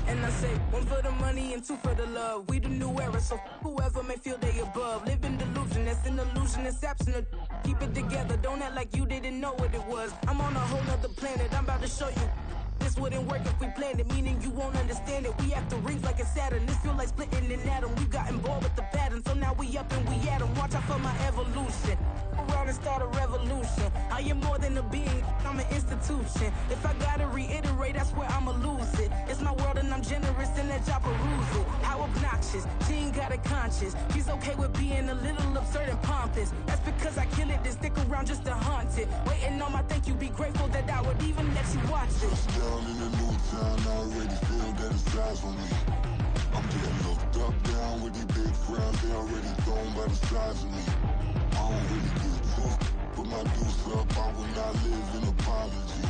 And I say, one for the money and two for the love. We the new era, so whoever may feel they above. Live in delusion, that's an illusion, it's absent. Keep it together, don't act like you didn't know what it was. I'm on a whole nother planet, I'm about to show you. This wouldn't work if we planned it, meaning you won't understand it. We have to rings like a Saturn, this feel like splitting an atom. We got involved with the pattern, so now we up and we at 'em. Watch out for my evolution. Around and start a revolution. I am more than a being, I'm an institution. If I gotta reiterate, that's where I'ma lose it. It's my world and I'm generous and that job peruse it. How obnoxious, she ain't got a conscience. She's okay with being a little absurd and pompous. That's because I kill it, then stick around just to haunt it. Waiting on my thank you, be grateful that I would even let you watch it. Down in the new town, I already feel that it's eyes on me. I'm getting looked up, down with these big frowns, they already thrown by the size of me. I don't really give a fuck, put my deuce up, I will not live in apology.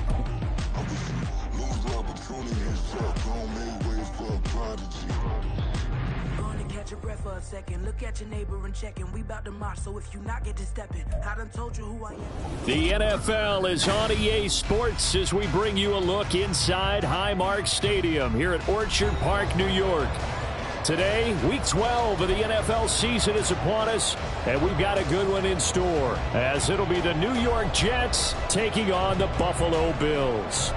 I wish you lose the opportunity and suck, don't make way for a prodigy. Gonna catch your breath for a second, look at your neighbor and check in. We bout to march, so if you not get to stepping, I done told you who I am. The NFL is on EA Sports as we bring you a look inside Highmark Stadium here at Orchard Park, New York. Today, Week 12 of the NFL season is upon us, and we've got a good one in store, as it'll be the New York Jets taking on the Buffalo Bills.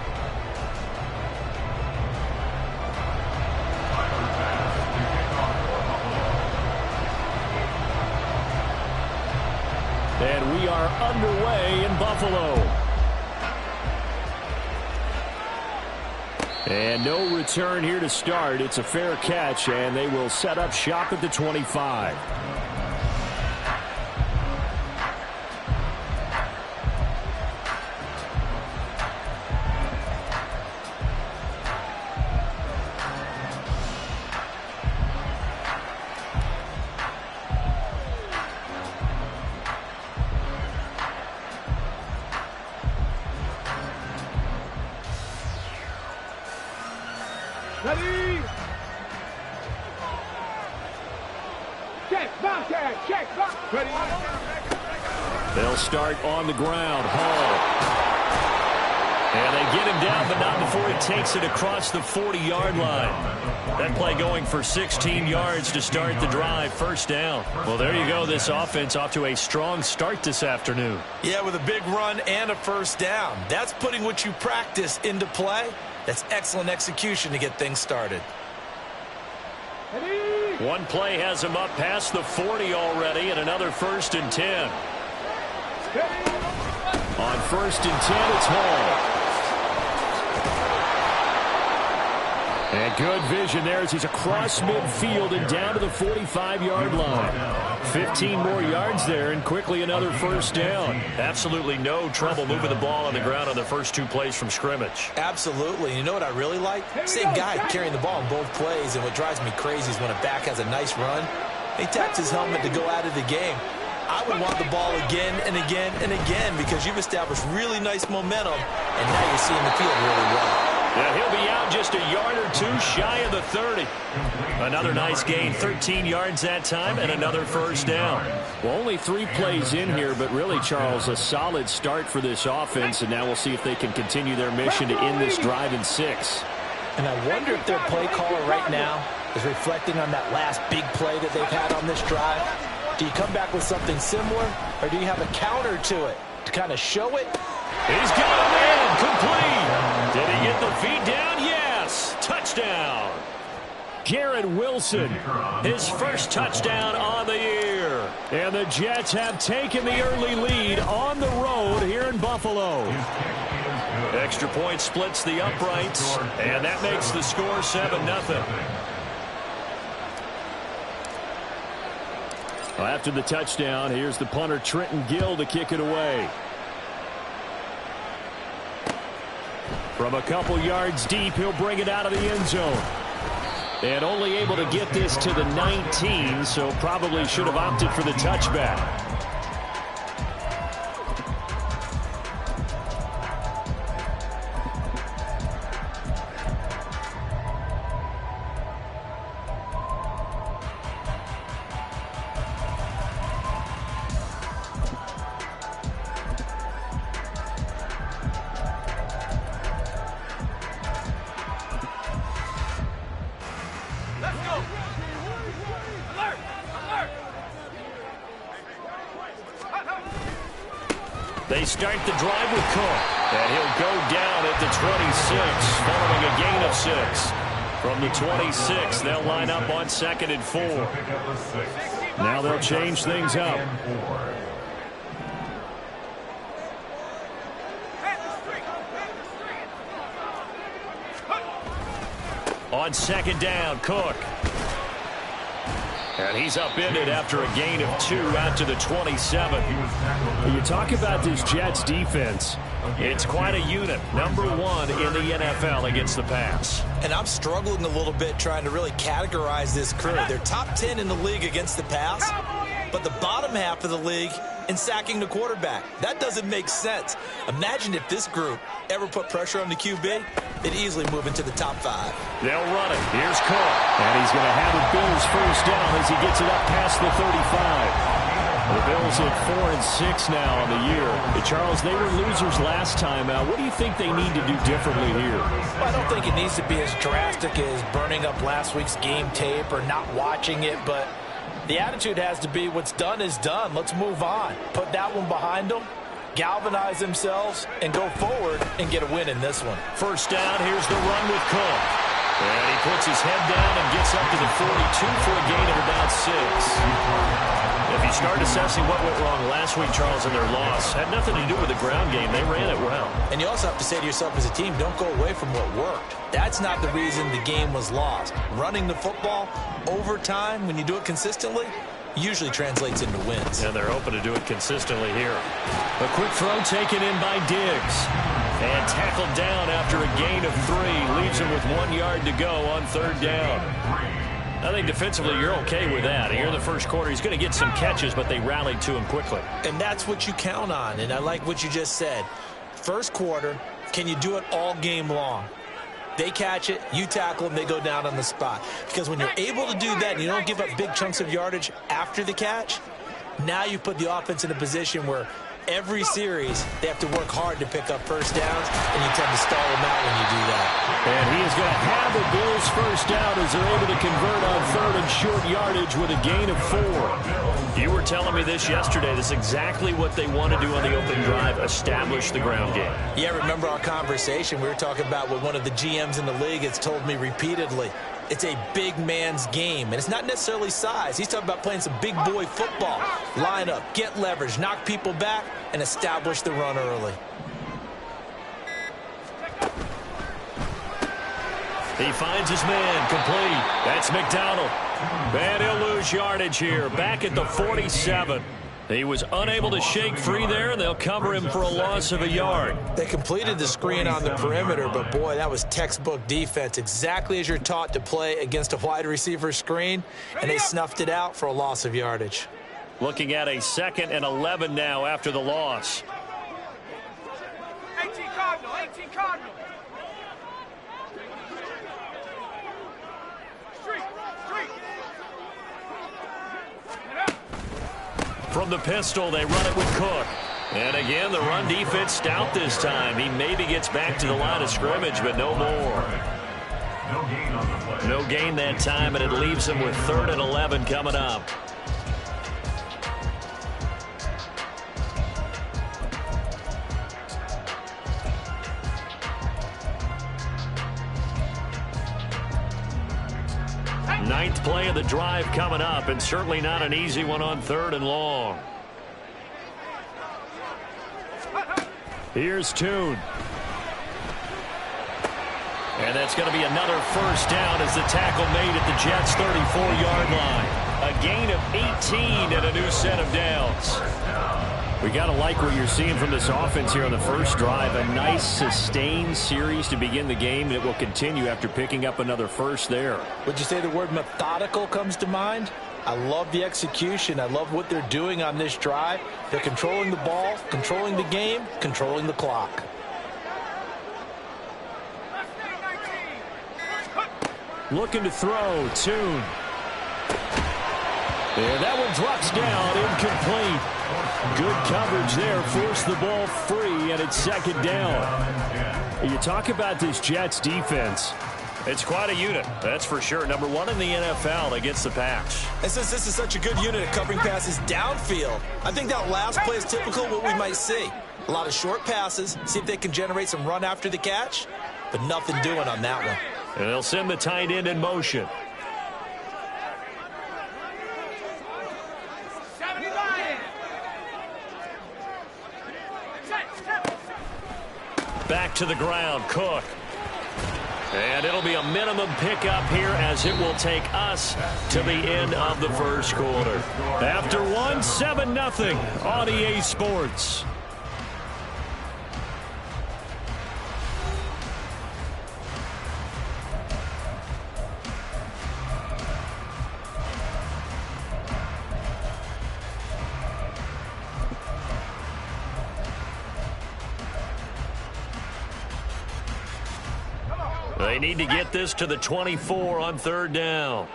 And we are underway in Buffalo. And no return here to start. It's a fair catch, and they will set up shop at the 25. Ready? Check, Bobcat, check, Bobcat. Ready? They'll start on the ground. Hall. And they get him down, but not before he takes it across the 40-yard line. That play going for 16 yards to start the drive. First down. Well, there you go. This offense off to a strong start this afternoon. Yeah, with a big run and a first down. That's putting what you practice into play. That's excellent execution to get things started. One play has him up past the 40 already, and another 1st and 10. On 1st and 10, it's Hall. And good vision there as he's across midfield and down to the 45-yard line. 15 more yards there and quickly another first down. Absolutely no trouble moving the ball on the ground on the first 2 plays from scrimmage. Absolutely. You know what I really like? Same guy carrying the ball in both plays, and what drives me crazy is when a back has a nice run, he taps his helmet to go out of the game. I would want the ball again and again and again because you've established really nice momentum, and now you're seeing the field really well. Yeah, he'll be out just a yard or 2 shy of the 30. Another nice gain, 13 yards that time, and another first down. Well, only 3 plays in here, but really, Charles, a solid start for this offense, and now we'll see if they can continue their mission to end this drive in 6. And I wonder if their play caller right now is reflecting on that last big play that they've had on this drive. Do you come back with something similar, or do you have a counter to it to kind of show it? He's got a man complete. Did he get the feet down? Yes. Touchdown. Garrett Wilson, his first touchdown on the year. And the Jets have taken the early lead on the road here in Buffalo. Extra point splits the uprights, and that makes the score 7-0. Well, after the touchdown, here's the punter Trenton Gill to kick it away. From a couple yards deep, he'll bring it out of the end zone. And only able to get this to the 19, so probably should have opted for the touchback. They start the drive with Cook. And he'll go down at the 26, following a gain of 6. From the 26, they'll line up on 2nd and 4. Now they'll change things up. On 2nd down, Cook. And he's upended after a gain of 2 out to the 27. When you talk about this Jets defense, it's quite a unit. Number 1 in the NFL against the pass. And I'm struggling a little bit trying to really categorize this crew. They're top 10 in the league against the pass, but the bottom half of the league in sacking the quarterback. That doesn't make sense. Imagine if this group ever put pressure on the QB, they'd easily move into the top 5. They'll run it. Here's Cook. And he's going to have the Bills first down as he gets it up past the 35. The Bills at 4-6 now on the year. Charles, they were losers last time out. What do you think they need to do differently here? Well, I don't think it needs to be as drastic as burning up last week's game tape or not watching it, but the attitude has to be what's done is done. Let's move on. Put that one behind them, galvanize themselves, and go forward and get a win in this one. First down, here's the run with Cook. And he puts his head down and gets up to the 42 for a gain of about 6. If you start assessing what went wrong last week, Charles, in their loss, had nothing to do with the ground game. They ran it well. And you also have to say to yourself as a team, don't go away from what worked. That's not the reason the game was lost. Running the football over time, when you do it consistently, usually translates into wins. And they're hoping to do it consistently here. A quick throw taken in by Diggs. And tackled down after a gain of 3. Leaves him with 1 yard to go on 3rd down. I think defensively you're okay with that. Here in the first quarter, he's going to get some catches, but they rallied to him quickly. And that's what you count on, and I like what you just said. First quarter, can you do it all game long? They catch it, you tackle them, they go down on the spot. Because when you're able to do that and you don't give up big chunks of yardage after the catch, now you put the offense in a position where every series they have to work hard to pick up first downs, and you tend to stall them out when you do that. And he is going to have the Bills first down as they're able to convert on 3rd and short yardage with a gain of 4. You were telling me this yesterday. This is exactly what they want to do on the opening drive, establish the ground game. Yeah, remember our conversation? We were talking about what one of the GMs in the league has told me repeatedly. It's a big man's game, and it's not necessarily size. He's talking about playing some big boy football. Line up, get leverage, knock people back, and establish the run early. He finds his man, complete. That's McDonald. And he'll lose yardage here, back at the 47. He was unable to shake free there, and they'll cover him for a loss of a yard. They completed the screen on the perimeter, but boy, that was textbook defense, exactly as you're taught to play against a wide receiver screen, and they snuffed it out for a loss of yardage. Looking at a 2nd and 11 now after the loss. 18 Cardinal, 18 Cardinal. From the pistol, they run it with Cook. And again, the run defense stout this time. He maybe gets back to the line of scrimmage, but no more. No gain that time, and it leaves him with 3rd and 11 coming up. Ninth play of the drive coming up, and certainly not an easy one on 3rd and long. Here's Tune. And that's going to be another first down as the tackle made at the Jets' 34-yard line. A gain of 18 and a new set of downs. We got to like what you're seeing from this offense here on the first drive. A nice sustained series to begin the game that will continue after picking up another first there. Would you say the word methodical comes to mind? I love the execution. I love what they're doing on this drive. They're controlling the ball, controlling the game, controlling the clock. Looking to throw, Tune. And that one drops down, incomplete. Good coverage there, forced the ball free, and it's 2nd down. You talk about this Jets defense. It's quite a unit, that's for sure. Number 1 in the NFL against the pass. And since this is such a good unit at covering passes downfield, I think that last play is typical of what we might see. A lot of short passes. See if they can generate some run after the catch. But nothing doing on that one. And they'll send the tight end in motion. Back to the ground, Cook. And it'll be a minimum pickup here as it will take us to the end of the first quarter. After 7-0 on EA Sports. They need to get this to the 24 on third down.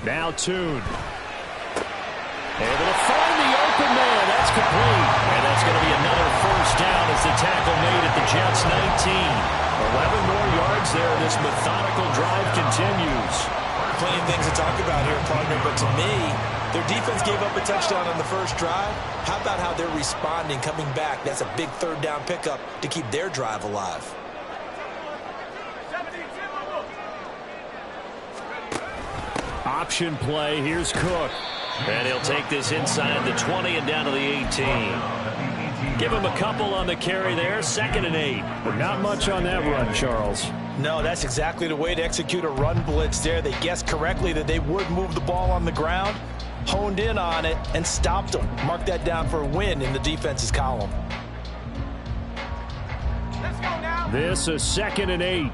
Now Tune. Able to find the open man. That's complete. And that's going to be another first down as the tackle made at the Jets 19. 11 more yards there. This methodical drive continues. Plenty of things to talk about here, partner, but to me, their defense gave up a touchdown on the first drive. How about how they're responding, coming back? That's a big third down pickup to keep their drive alive. Option play. Here's Cook. And he'll take this inside the 20 and down to the 18. Give him a couple on the carry there. 2nd and 8. But not much on that run, Charles. No, that's exactly the way to execute a run blitz there. They guessed correctly that they would move the ball on the ground, honed in on it, and stopped them. Mark that down for a win in the defense's column. Let's go now. This is 2nd and 8.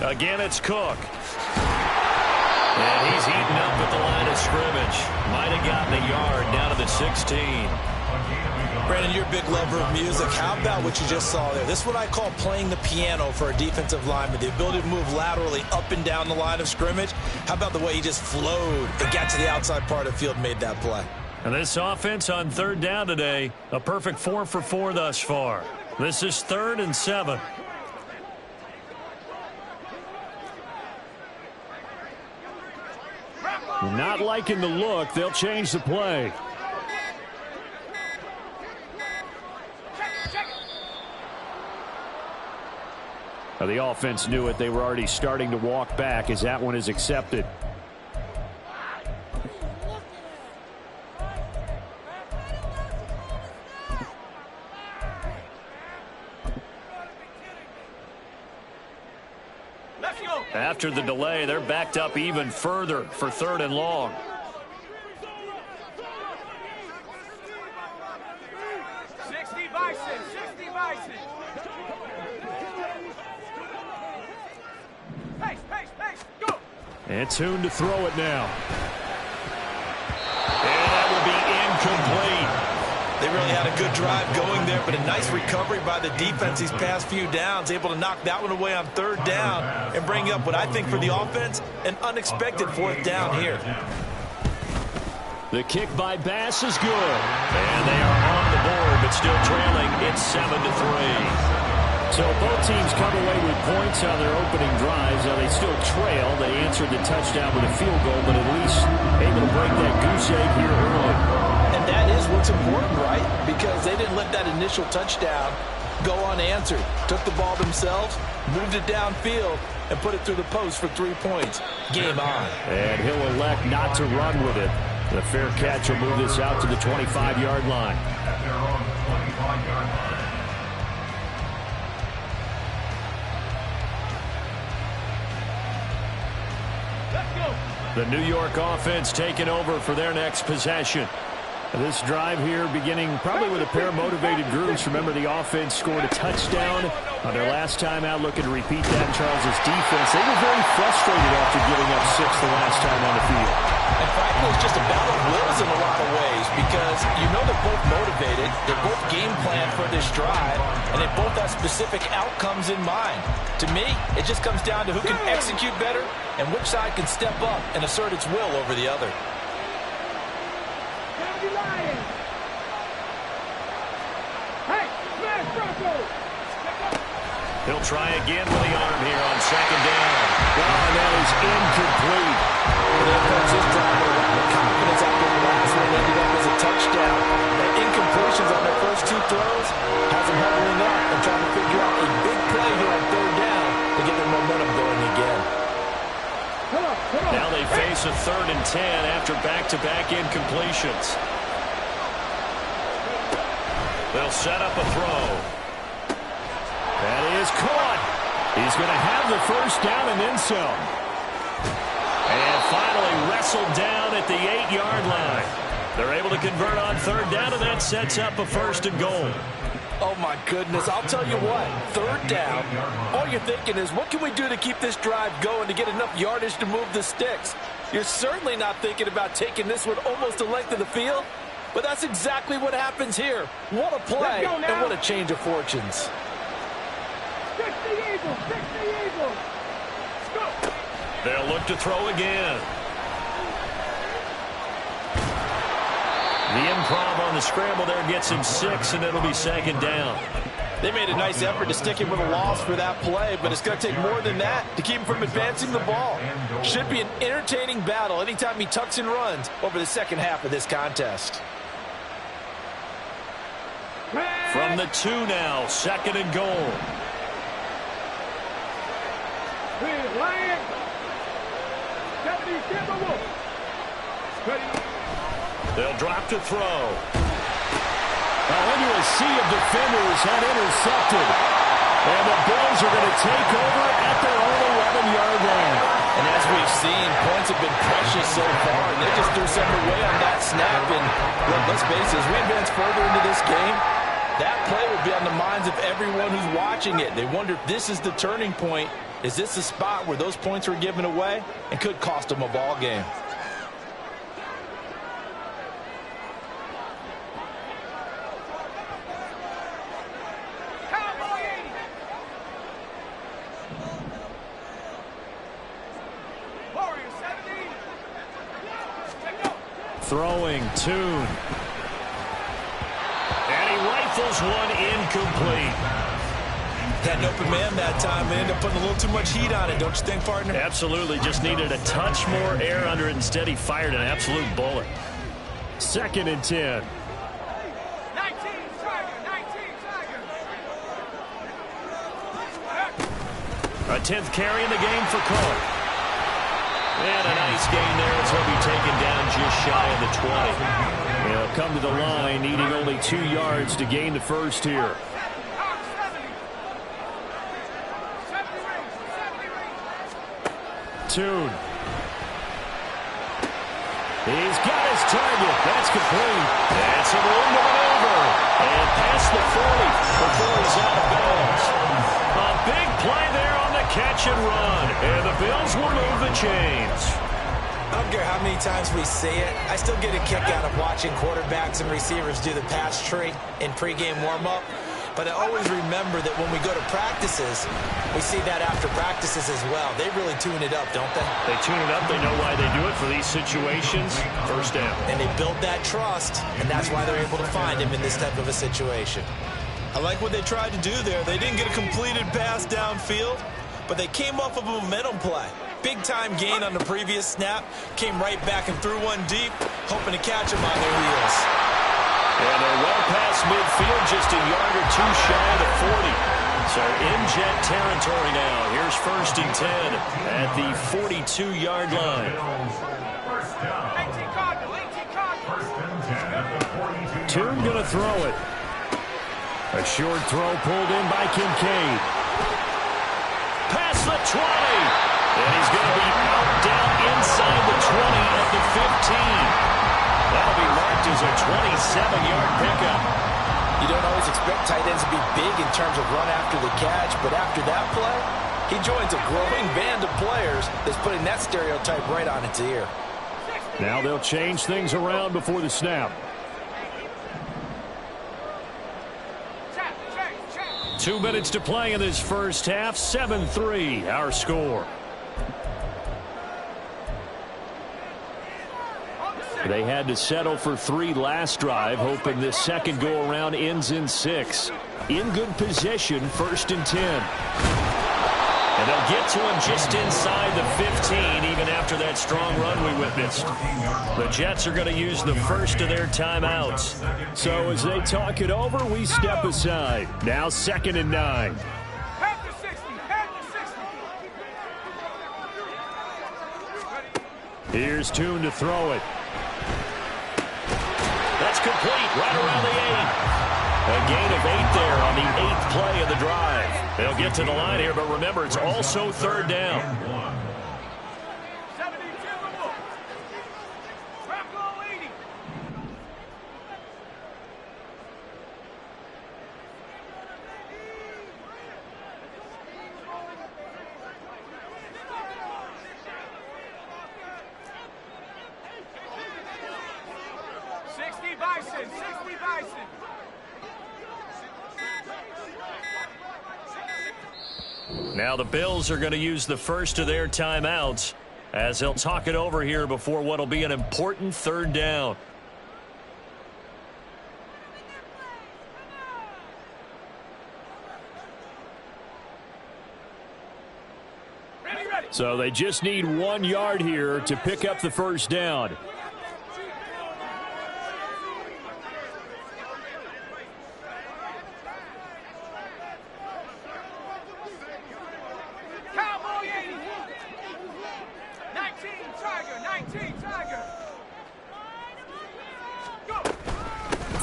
Again, it's Cook. And he's heating up at the line of scrimmage. Might have gotten a yard down to the 16. Brandon, you're a big lover of music. How about what you just saw there? This is what I call playing the piano for a defensive lineman. The ability to move laterally up and down the line of scrimmage. How about the way he just flowed and got to the outside part of the field and made that play? And this offense on third down today, a perfect 4 for 4 thus far. This is 3rd and 7. Not liking the look. They'll change the play. Now, the offense knew it. They were already starting to walk back as that one is accepted. After the delay, they're backed up even further for 3rd and long. And Tune to throw it now. And that will be incomplete. They really had a good drive going there, but a nice recovery by the defense these past few downs, able to knock that one away on 3rd down and bring up what I think for the offense, an unexpected 4th down here. The kick by Bass is good. And they are on the board, but still trailing. It's 7-3. So both teams come away with points on their opening drives. Now they still trail. They answered the touchdown with a field goal, but at least able to break that goose egg here early. And that is what's important, right? Because they didn't let that initial touchdown go unanswered. Took the ball themselves, moved it downfield, and put it through the post for 3 points. Game on. And he'll elect not to run with it. The fair catch will move this out to the 25-yard line. The New York offense taking over for their next possession. This drive here beginning probably with a pair of motivated groups. Remember, the offense scored a touchdown on their last time out, looking to repeat that in Charles' defense. They were very frustrated after giving up 6 the last time on the field. And frankly, it's just a battle of wills in a lot of ways because you know they're both motivated, they're both game planned for this drive, and they both have specific outcomes in mind. To me, it just comes down to who can execute better and which side can step up and assert its will over the other. He'll try again with the arm here on second down. Oh, that is incomplete. The offense is driving a lot of confidence after the last one ended up as a touchdown. And incompletions on their first 2 throws has them huddling up and trying to figure out a big play here on third down to get their momentum going again. Now they face a 3rd and 10 after back-to-back incompletions. They'll set up a throw. That is caught. He's going to have the first down and then some. And finally wrestled down at the 8-yard line. They're able to convert on third down, and that sets up a 1st and goal. Oh, my goodness. I'll tell you what. Third down, all you're thinking is, what can we do to keep this drive going to get enough yardage to move the sticks? You're certainly not thinking about taking this one almost the length of the field, but that's exactly what happens here. What a play and what a change of fortunes. They'll look to throw again. The improv on the scramble there gets him 6, and it'll be 2nd down. They made a nice effort to stick him with a loss for that play, but it's going to take more than that to keep him from advancing the ball. Should be an entertaining battle anytime he tucks and runs over the second half of this contest. From the 2 now, 2nd and goal. They'll drop to throw. Into a sea of defenders had intercepted. And the Bills are going to take over at their own 11-yard line. And as we've seen, points have been precious so far, and they just threw something away on that snap. And look, let's face it, as we advance further into this game, that play will be on the minds of everyone who's watching it. They wonder if this is the turning point. Is this the spot where those points were given away and could cost them a ball game? Throwing, Tune. And he rifles one incomplete. Had an open man that time. They ended up putting a little too much heat on it, don't you think, partner? Absolutely. Just needed a touch more air under it. Instead, he fired an absolute bullet. 2nd and 10. 19 Tiger. A 10th carry in the game for Cook. And a nice gain there as he'll be taken down just shy of the 20. He'll come to the line, needing only 2 yards to gain the first here. Tune. He's got his target. That's complete. That's some room to maneuver. And past the 40 before he's out of bounds. A big play there on the catch and run. And the Bills will move the chains. I don't care how many times we see it. I still get a kick out of watching quarterbacks and receivers do the pass tree in pregame warm-up. But I always remember that when we go to practices, we see that after practices as well. They really tune it up, don't they? They tune it up. They know why they do it for these situations. First down. And they build that trust, and that's why they're able to find him in this type of a situation. I like what they tried to do there. They didn't get a completed pass downfield, but they came off of a momentum play. Big-time gain on the previous snap. Came right back and threw one deep, hoping to catch him on their heels. And they're well past midfield, just a yard or 2 shy of the 40. So in jet territory now. Here's 1st and 10 at the 42-yard line. Tune going to throw it. A short throw pulled in by Kincaid. Past the 20. And he's going to be out down inside the 20 at the 15. That'll be marked is a 27-yard pickup. You don't always expect tight ends to be big in terms of run after the catch, but after that play, he joins a growing band of players that's putting that stereotype right on its ear. Now they'll change things around before the snap. 2 minutes to play in this first half. 7-3, our score. They had to settle for 3 last drive, hoping this second go-around ends in 6. In good position, 1st and 10. And they'll get to him just inside the 15, even after that strong run we witnessed. The Jets are going to use the first of their timeouts. So as they talk it over, we step aside. Now 2nd and 9. Here's Tune to throw it. That's complete, right around the 8. A gain of 8 there on the 8th play of the drive. They'll get to the line here, but remember, it's also 3rd down. Now the Bills are going to use the first of their timeouts as they'll talk it over here before what will be an important 3rd down. So they just need 1 yard here to pick up the 1st down.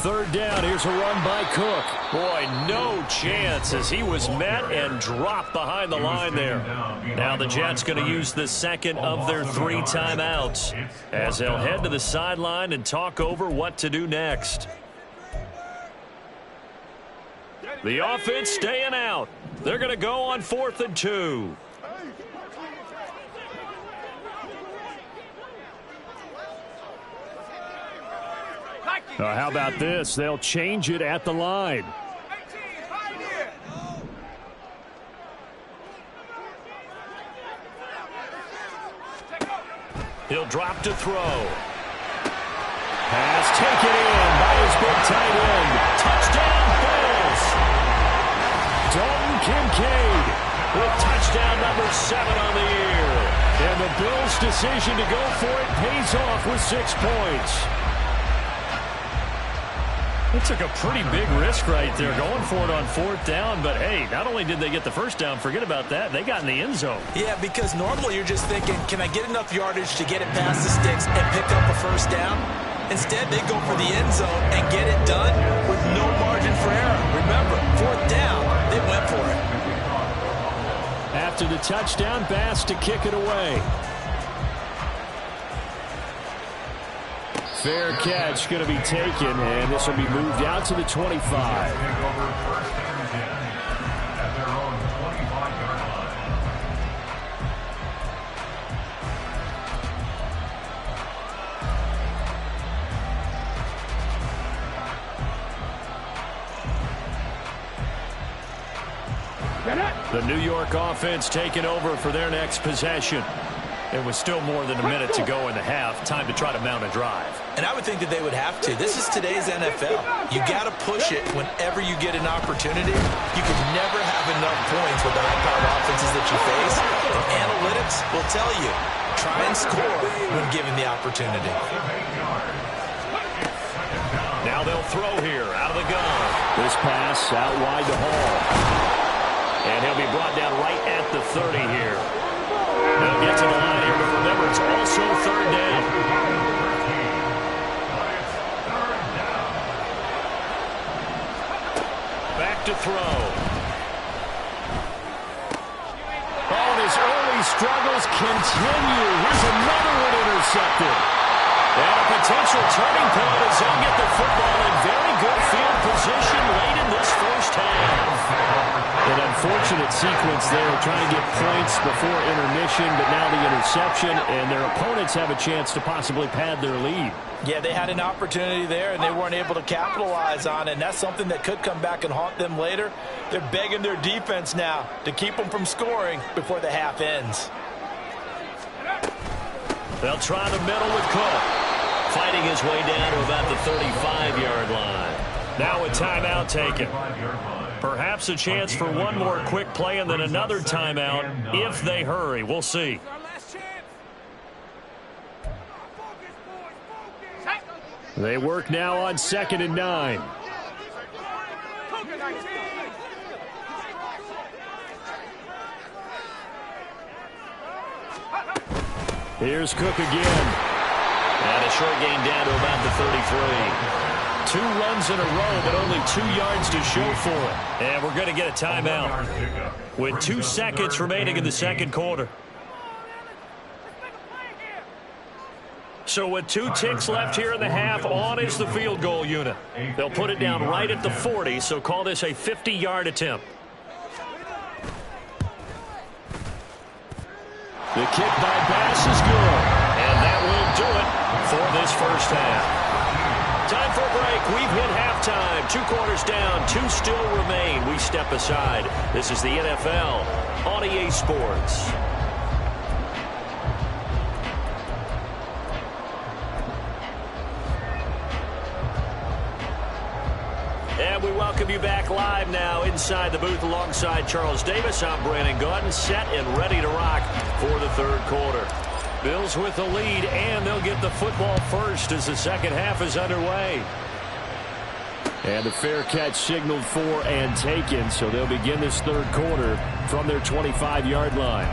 Third down, here's a run by Cook. Boy, no chance as he was met and dropped behind the line there. Now the Jets going to use the second of their 3 timeouts as they'll head to the sideline and talk over what to do next. The offense staying out. They're going to go on 4th and 2. How about this? They'll change it at the line. He'll drop to throw. Pass taken in by his big tight end. Touchdown, Bills. Dalton Kincaid with touchdown number 7 on the year. And the Bills' decision to go for it pays off with 6 points. They took a pretty big risk right there going for it on 4th down, but hey, not only did they get the 1st down, forget about that, they got in the end zone. Yeah, because normally you're just thinking, can I get enough yardage to get it past the sticks and pick up a 1st down? Instead, they go for the end zone and get it done with no margin for error. Remember, 4th down, they went for it. After the touchdown, Bass to kick it away. Fair catch going to be taken, and this will be moved out to the 25. The New York offense taking over for their next possession. There was still more than a minute to go in the half. Time to try to mount a drive. And I would think that they would have to. This is today's NFL. You got to push it whenever you get an opportunity. You can never have enough points with the high-powered offenses that you face. And analytics will tell you, try and score when given the opportunity. Now they'll throw here out of the gun. This pass out wide to Hall. And he'll be brought down right at the 30 here. They'll get to the line here, but remember, it's also 3rd down. Back to throw. Oh, and his early struggles continue. Here's another one intercepted. And a potential turning point as they'll get the football in very good field position late in this first half. An unfortunate sequence there, trying to get points before intermission, but now the interception, and their opponents have a chance to possibly pad their lead. Yeah, they had an opportunity there, and they weren't able to capitalize on it, and that's something that could come back and haunt them later. They're begging their defense now to keep them from scoring before the half ends. They'll try the middle with Cook. Fighting his way down to about the 35-yard line. Now a timeout taken. Perhaps a chance for one more quick play and then another timeout if they hurry. We'll see. They work now on 2nd and 9. Here's Cook again. And a short gain down to about the 33. 2 runs in a row, but only 2 yards to show for it. And we're going to get a timeout with 2 seconds remaining in the second quarter. So with 2 ticks left here in the half, on is the field goal unit. They'll put it down right at the 40, so call this a 50-yard attempt. The kick by Bass is good. And that will do it for this first half. Time for a break. We've hit halftime. 2 quarters down. 2 still remain. We step aside. This is the NFL on EA Sports. And we welcome you back live now inside the booth alongside Charles Davis. I'm Brandon Gaudin, set and ready to rock for the third quarter. Bills with the lead, and they'll get the football first as the second half is underway. And the fair catch signaled for and taken, so they'll begin this third quarter from their 25-yard line.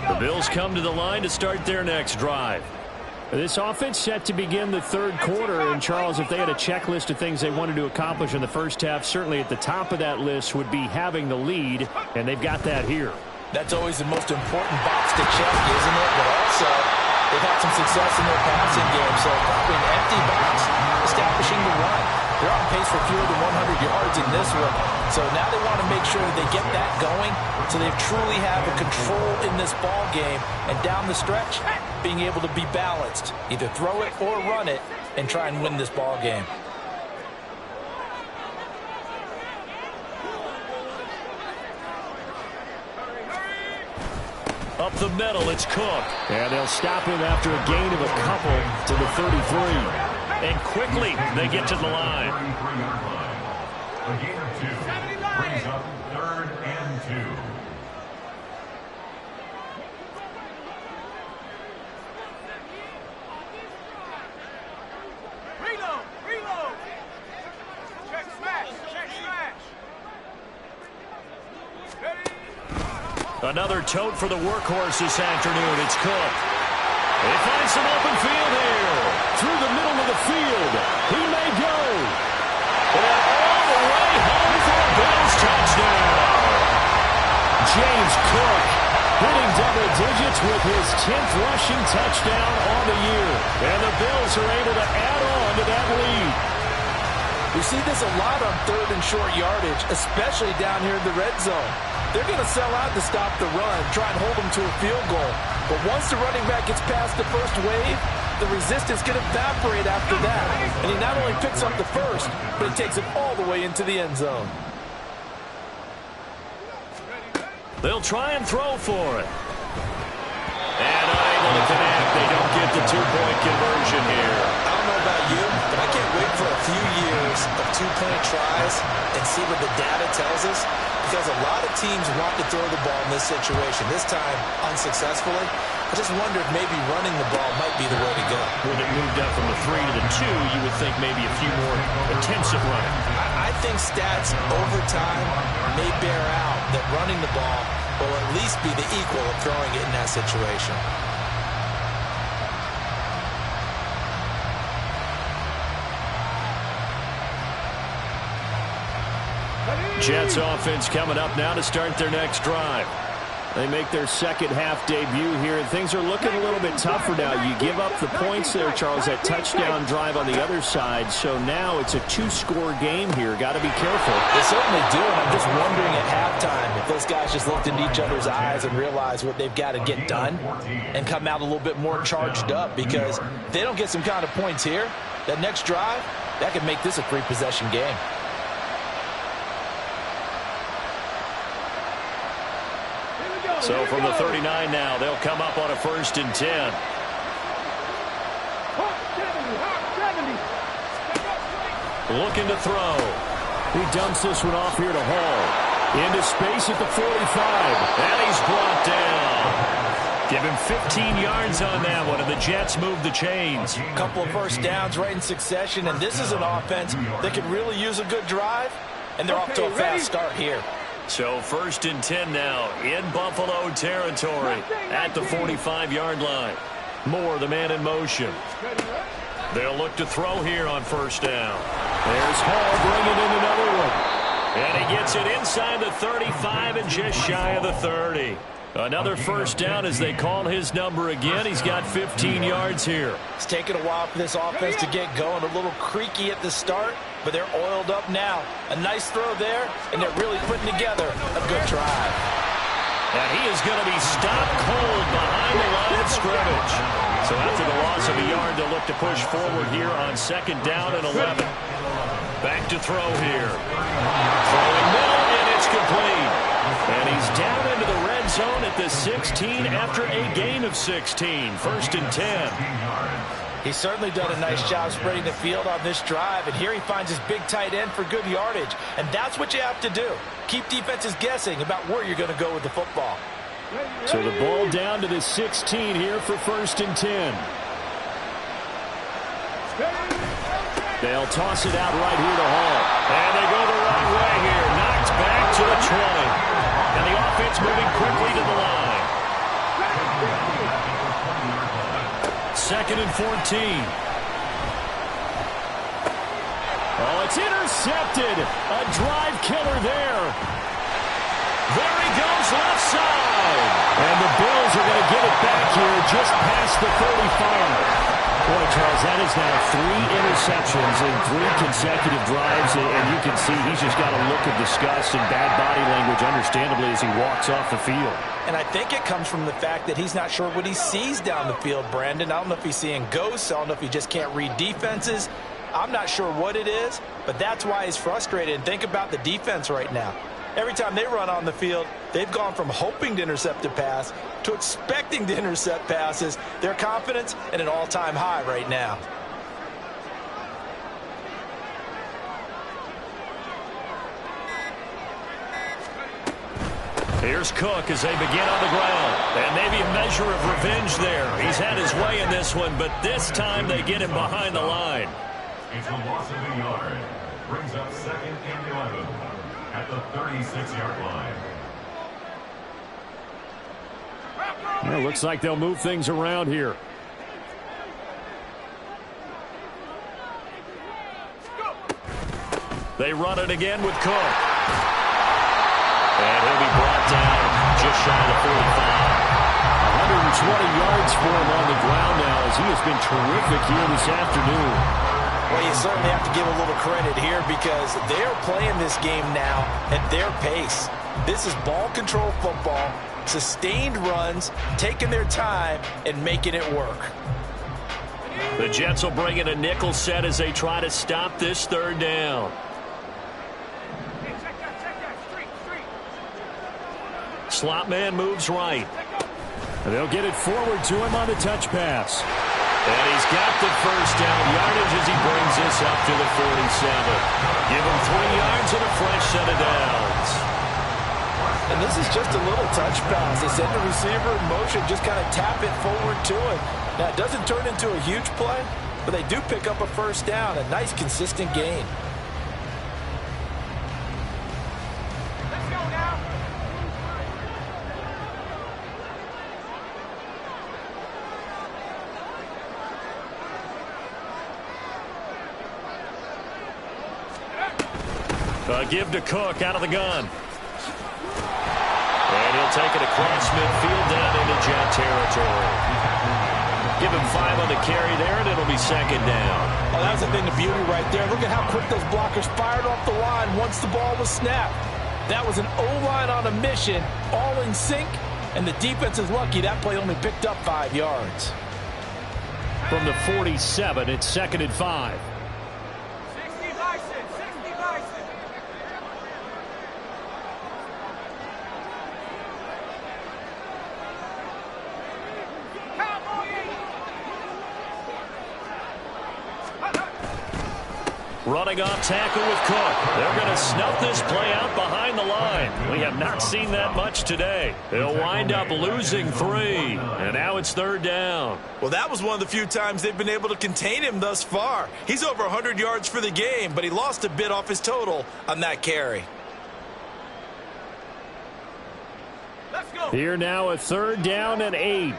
The Bills come to the line to start their next drive. This offense set to begin the third quarter, and Charles, if they had a checklist of things they wanted to accomplish in the first half, certainly at the top of that list would be having the lead, and they've got that here. That's always the most important box to check, isn't it? But also, they've had some success in their passing game, so probably an empty box, establishing the run. They're on pace for fewer than 100 yards in this one, so now they want to make sure that they get that going so they truly have a control in this ball game, and down the stretch, being able to be balanced, either throw it or run it, and try and win this ball game. Up the middle, it's Cook. And they'll stop him after a gain of a couple to the 33. And quickly, they get to the line. A gain of 2 brings up 3rd and 2. Reload! Check smash! Another tote for the workhorse this afternoon. It's Cook. He finds some open field here. Through the middle of the field. He may go. And all the way home for a Bills touchdown. James Cook hitting double digits with his 10th rushing touchdown on the year. And the Bills are able to add on to that lead. We see this a lot on 3rd and short yardage, especially down here in the red zone. They're going to sell out to stop the run, try and hold them to a field goal. But once the running back gets past the first wave, the resistance can evaporate after that. And he not only picks up the first, but he takes it all the way into the end zone. They'll try and throw for it. And unable to connect. They don't get the 2-point conversion here. I don't know about you, but I can't wait for a few years of 2-point tries and see what the data tells us. Because a lot of teams want to throw the ball in this situation. This time, unsuccessfully. I just wonder if maybe running the ball might be the way to go. When it moved up from the 3 to the 2, you would think maybe a few more attempts at running. I think stats over time may bear out that running the ball will at least be the equal of throwing it in that situation. Jets offense coming up now to start their next drive. They make their second half debut here, and things are looking a little bit tougher now. You give up the points there, Charles, that touchdown drive on the other side. So now it's a 2-score game here. Got to be careful. They certainly do, and I'm just wondering at halftime if those guys just looked into each other's eyes and realized what they've got to get done and come out a little bit more charged up, because if they don't get some kind of points here, that next drive, that could make this a 3-possession game. So from the 39 now, they'll come up on a 1st and 10. Looking to throw. He dumps this one off here to Hall. Into space at the 45. And he's brought down. Give him 15 yards on that one, and the Jets move the chains. A couple of first downs right in succession, and this is an offense that could really use a good drive, and they're off to a fast start here. So 1st and 10 now in Buffalo territory at the 45-yard line. Moore, the man in motion. They'll look to throw here on 1st down. There's Hall bringing in another one. And he gets it inside the 35 and just shy of the 30. Another 1st down as they call his number again. He's got 15 yards here. It's taken a while for this offense to get going. A little creaky at the start, but they're oiled up now. A nice throw there, and they're really putting together a good drive. And he is going to be stopped cold behind the line of scrimmage. So after the loss of a yard, they'll look to push forward here on 2nd down and 11. Back to throw here. Throwing middle, and it's complete. And he's down into the red zone at the 16 after a gain of 16. 1st and 10. He's certainly done a nice job spreading the field on this drive, and here he finds his big tight end for good yardage. And that's what you have to do. Keep defenses guessing about where you're going to go with the football. So the ball down to the 16 here for 1st and 10. They'll toss it out right here to Hall. And they go the right way here. Knocked back to the 20. And the offense moving quickly to the line. 2nd and 14. Oh, it's intercepted. A drive killer there. There he goes, left side. And the Bills are going to get it back here just past the 35. Boy, Charles, that is now 3 interceptions in 3 consecutive drives, and you can see he's just got a look of disgust and bad body language, understandably, as he walks off the field. And I think it comes from the fact that he's not sure what he sees down the field, Brandon. I don't know if he's seeing ghosts. I don't know if he just can't read defenses. I'm not sure what it is, but that's why he's frustrated. And think about the defense right now. Every time they run on the field, they've gone from hoping to intercept a pass to expecting to intercept passes. Their confidence at an all-time high right now. Here's Cook as they begin on the ground. And maybe a measure of revenge there. He's had his way in this one, but this time they get him behind the line. It's a loss of a yard. Brings up 2nd and 11 at the 36-yard line. Well, looks like they'll move things around here. They run it again with Cook. And he'll be brought down just shy of the 45. 120 yards for him on the ground now as he has been terrific here this afternoon. Well, you certainly have to give a little credit here because they're playing this game now at their pace. This is ball control football, sustained runs, taking their time, and making it work. The Jets will bring in a nickel set as they try to stop this 3rd down. Slot man moves right. They'll get it forward to him on the touch pass. And he's got the 1st down yardage as he brings this up to the 47. Give him 3 yards and a fresh set of downs. And this is just a little touch pass. They send the receiver in motion, just kind of tap it forward to him. Now, it doesn't turn into a huge play, but they do pick up a 1st down, a nice, consistent gain. Let's go now. Give to Cook out of the gun. And he'll take it across midfield down into Jet territory. Give him 5 on the carry there, and it'll be second down. Oh, that was a thing of beauty right there. Look at how quick those blockers fired off the line once the ball was snapped. That was an O-line on a mission, all in sync, and the defense is lucky that play only picked up 5 yards. From the 47, it's 2nd and 5. 60 license, 60 license. Running off tackle with Cook. They're going to snuff this play out behind the line. We have not seen that much today. They'll wind up losing 3. And now it's 3rd down. Well, that was one of the few times they've been able to contain him thus far. He's over 100 yards for the game, but he lost a bit off his total on that carry. Let's go. Here now a 3rd down and 8.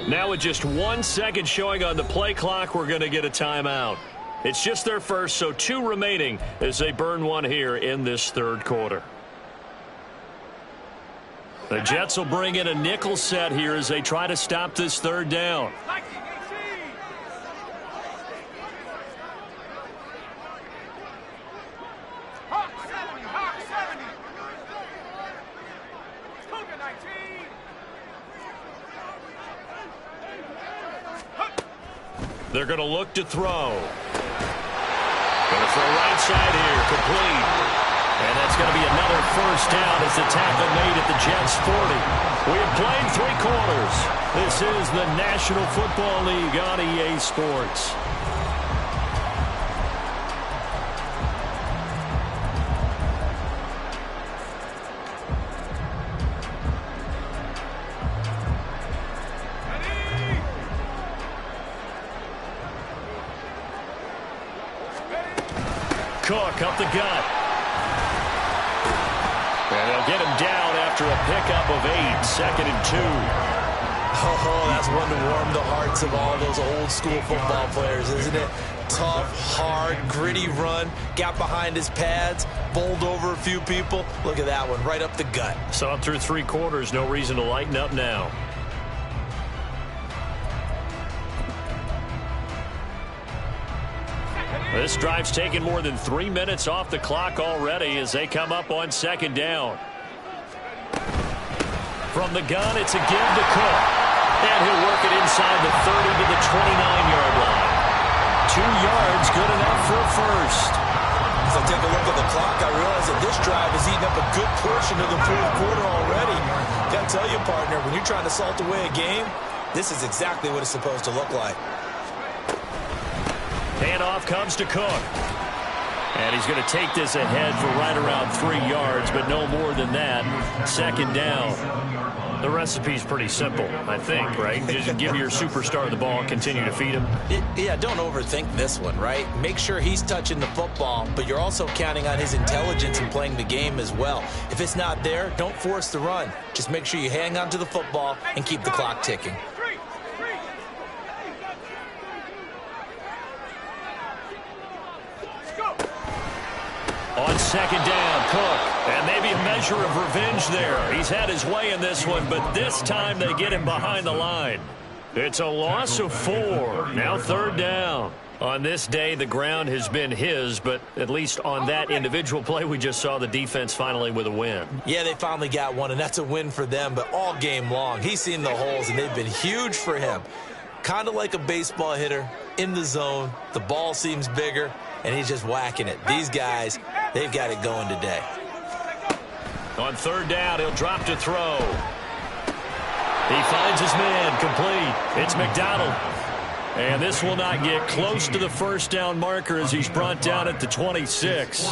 Now with just 1 second showing on the play clock, we're going to get a timeout. It's just their first, so 2 remaining as they burn 1 here in this 3rd quarter. The Jets will bring in a nickel set here as they try to stop this 3rd down. They're going to look to throw. Going to throw right side here, complete. And that's going to be another 1st down as the tackle made at the Jets 40. We have played 3 quarters. This is the National Football League on EA Sports. Cook up the gut. And they'll get him down after a pickup of 8, 2nd and 2. Oh, that's one to warm the hearts of all those old school football players, isn't it? Tough, hard, gritty run. Got behind his pads, bowled over a few people. Look at that one, right up the gut. Saw it through 3 quarters. No reason to lighten up now. This drive's taken more than 3 minutes off the clock already as they come up on 2nd down. From the gun, it's a give to Cook. And he'll work it inside the 30 to the 29-yard line. 2 yards, good enough for a 1st. As I take a look at the clock, I realize that this drive has eaten up a good portion of the 4th quarter already. Got to tell you, partner, when you're trying to salt away a game, this is exactly what it's supposed to look like. Handoff comes to Cook. And he's going to take this ahead for right around 3 yards, but no more than that. 2nd down. The recipe's pretty simple, I think, right? Just give your superstar the ball and continue to feed him. Yeah, don't overthink this one, right? Make sure he's touching the football, but you're also counting on his intelligence in playing the game as well. If it's not there, don't force the run. Just make sure you hang on to the football and keep the clock ticking. On 2nd down, Cook. And maybe a measure of revenge there. He's had his way in this one, but this time they get him behind the line. It's a loss of 4. Now 3rd down. On this day, the ground has been his, but at least on that individual play, we just saw the defense finally with a win. Yeah, they finally got one, and that's a win for them, but all game long, he's seen the holes, and they've been huge for him. Kind of like a baseball hitter in the zone. The ball seems bigger, and he's just whacking it. These guys, they've got it going today. On 3rd down, he'll drop to throw. He finds his man, complete. It's McDonald. And this will not get close to the 1st down marker as he's brought down at the 26.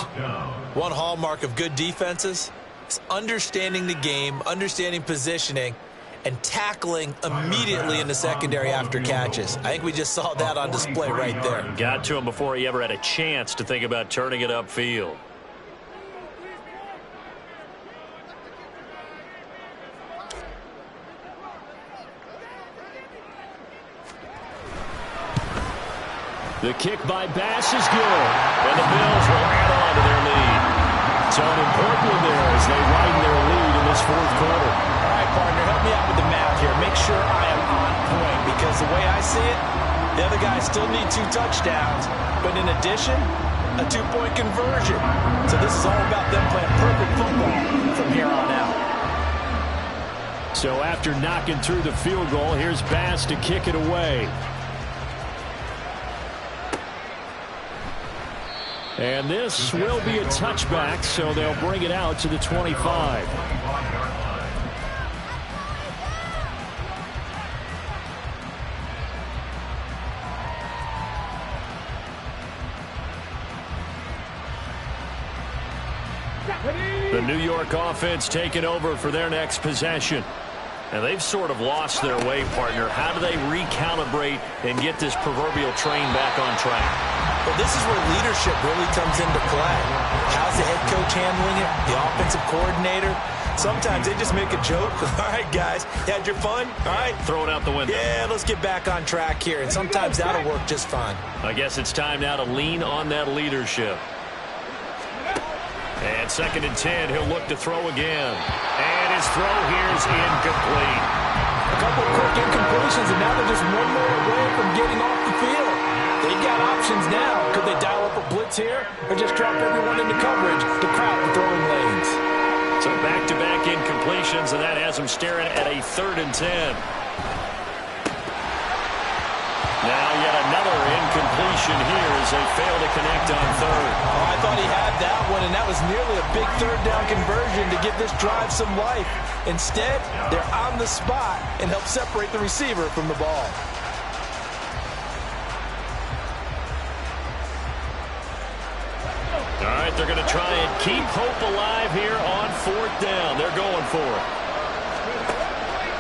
One hallmark of good defenses is understanding the game, understanding positioning, and tackling immediately in the secondary after catches. I think we just saw that on display right there. Got to him before he ever had a chance to think about turning it upfield. The kick by Bass is good, and the Bills will add on to their lead. So an important one there as they widen their lead in this fourth quarter. All right, partner, help me out with the math here. Make sure I am on point, because the way I see it, the other guys still need 2 touchdowns, but in addition, a 2-point conversion. So this is all about them playing perfect football from here on out. So after knocking through the field goal, here's Bass to kick it away. And this will be a touchback, so they'll bring it out to the 25. The New York offense taking over for their next possession. And they've sort of lost their way, partner. How do they recalibrate and get this proverbial train back on track? Well, this is where leadership really comes into play. How's the head coach handling it? The offensive coordinator? Sometimes they just make a joke. All right, guys, you had your fun? All right. Throw it out the window. Yeah, let's get back on track here. And sometimes that'll work just fine. I guess it's time now to lean on that leadership. And 2nd and 10, he'll look to throw again. And his throw here is incomplete. A couple of quick incompletions, and now they're just one more away from getting off the field. They've got options now. Could they dial up a blitz here or just drop everyone into coverage to crowd the throwing lanes? So back-to-back incompletions, and that has them staring at a 3rd and 10. Now yet another incompletion here as they fail to connect on 3rd. Oh, I thought he had that one, and that was nearly a big 3rd down conversion to give this drive some life. Instead, they're on the spot and help separate the receiver from the ball. All right, they're going to try and keep hope alive here on 4th down. They're going for it.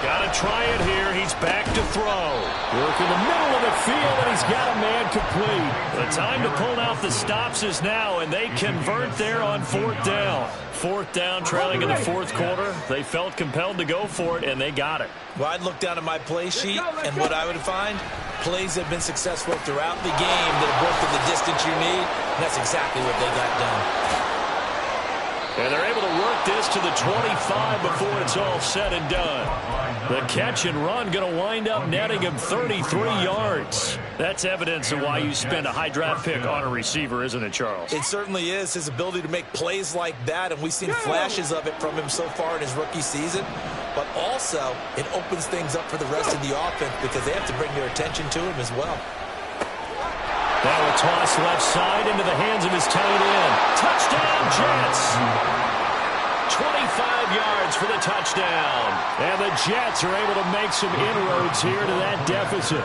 Got to try it here. He's back to throw. Work in the middle of the field, and he's got a man complete. The time to pull out the stops is now, and they convert there on 4th down. 4th down, trailing in the 4th quarter. They felt compelled to go for it, and they got it. Well, I'd look down at my play sheet, and what I would find, plays have been successful throughout the game that have worked in the distance you need, and that's exactly what they got done. And they're able to work this to the 25 before it's all said and done. The catch and run going to wind up netting him 33 yards. That's evidence of why you spend a high draft pick on a receiver, isn't it, Charles? It certainly is. His ability to make plays like that, and we've seen flashes of it from him so far in his rookie season. But also, it opens things up for the rest of the offense because they have to bring their attention to him as well. Now a toss left side into the hands of his tight end. Touchdown, Jets. 25 yards for the touchdown. And the Jets are able to make some inroads here to that deficit.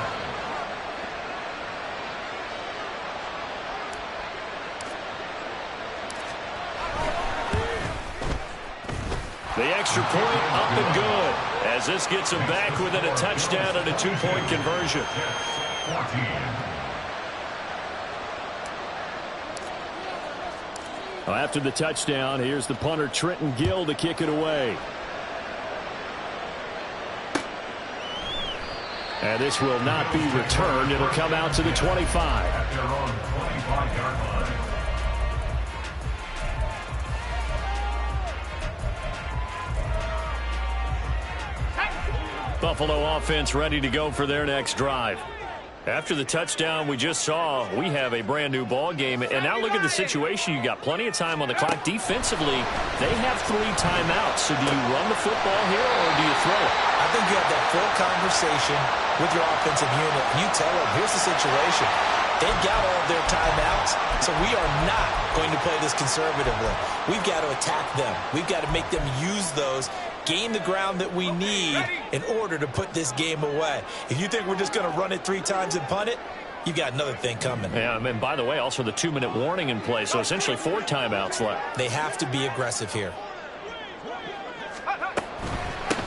The extra point up and good as this gets them back within a touchdown and a 2-point conversion. After the touchdown, here's the punter Trenton Gill to kick it away. And this will not be returned. It'll come out to the 25. Buffalo offense ready to go for their next drive. After the touchdown we just saw, we have a brand new ball game. And now look at the situation. You got plenty of time on the clock. Defensively, they have 3 timeouts. So do you run the football here or do you throw it? I think you have that full conversation with your offensive unit. You tell them, here's the situation. They've got all of their timeouts, so we are not going to play this conservatively. We've got to attack them. We've got to make them use those, gain the ground that we need in order to put this game away. If you think we're just going to run it 3 times and punt it, you've got another thing coming. Yeah, and by the way, also the 2-minute warning in play, so essentially 4 timeouts left. They have to be aggressive here.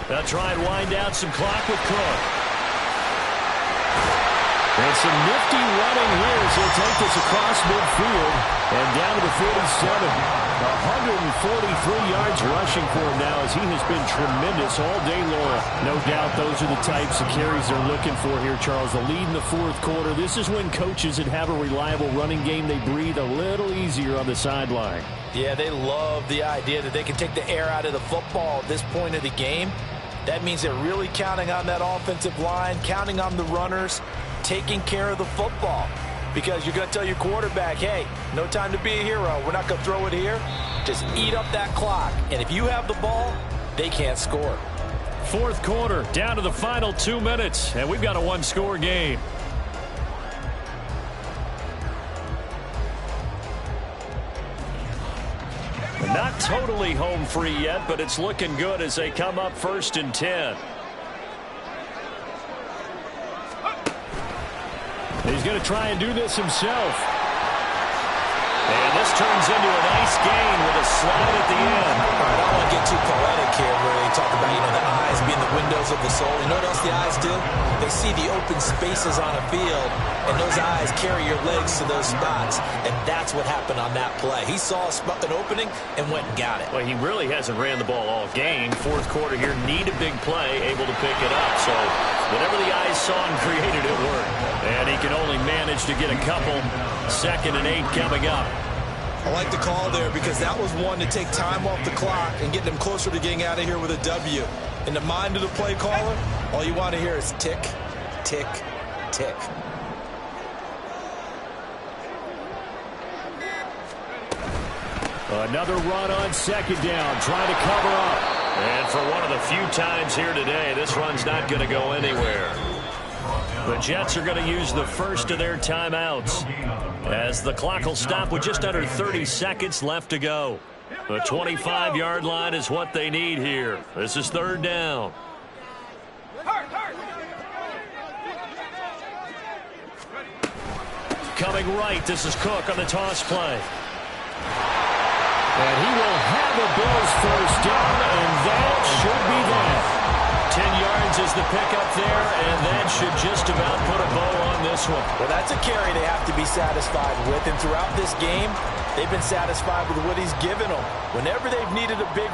They'll try and wind down some clock with Cook. And some nifty running here as he'll take this across midfield and down to the 47. 143 yards rushing for him now as he has been tremendous all day long. No doubt those are the types of carries they're looking for here, Charles. The lead in the fourth quarter. This is when coaches that have a reliable running game, they breathe a little easier on the sideline. Yeah, they love the idea that they can take the air out of the football at this point of the game. That means they're really counting on that offensive line, counting on the runners, taking care of the football. Because you're going to tell your quarterback, hey, no time to be a hero. We're not going to throw it here. Just eat up that clock. And if you have the ball, they can't score. Fourth quarter, down to the final 2 minutes, and we've got a one-score game. Not totally home free yet, but it's looking good as they come up 1st and 10. He's going to try and do this himself. And this turns into a nice gain with a slide at the end. All right, I don't want to get too poetic here where they talk about, the eyes being the windows of the soul. You know what else the eyes do? They see the open spaces on a field, and those eyes carry your legs to those spots. And that's what happened on that play. He saw an opening and went and got it. Well, he really hasn't ran the ball all game. Fourth quarter here, need a big play, able to pick it up. So whatever the eyes saw and created, it worked. And he can only manage to get a couple. 2nd and 8 coming up. I like the call there because that was one to take time off the clock and get them closer to getting out of here with a W. In the mind of the play caller, all you want to hear is tick, tick, tick. Another run on 2nd down, trying to cover up. And for one of the few times here today, this run's not going to go anywhere. The Jets are going to use the first of their timeouts as the clock will stop with just under 30 seconds left to go. The 25-yard line is what they need here. This is 3rd down. Coming right, this is Cook on the toss play. And he will have a Bills first down, and that should be that. 10 yards is the pickup there, and that should just about put a bow on this one. Well, that's a carry they have to be satisfied with, and throughout this game, they've been satisfied with what he's given them. Whenever they've needed a big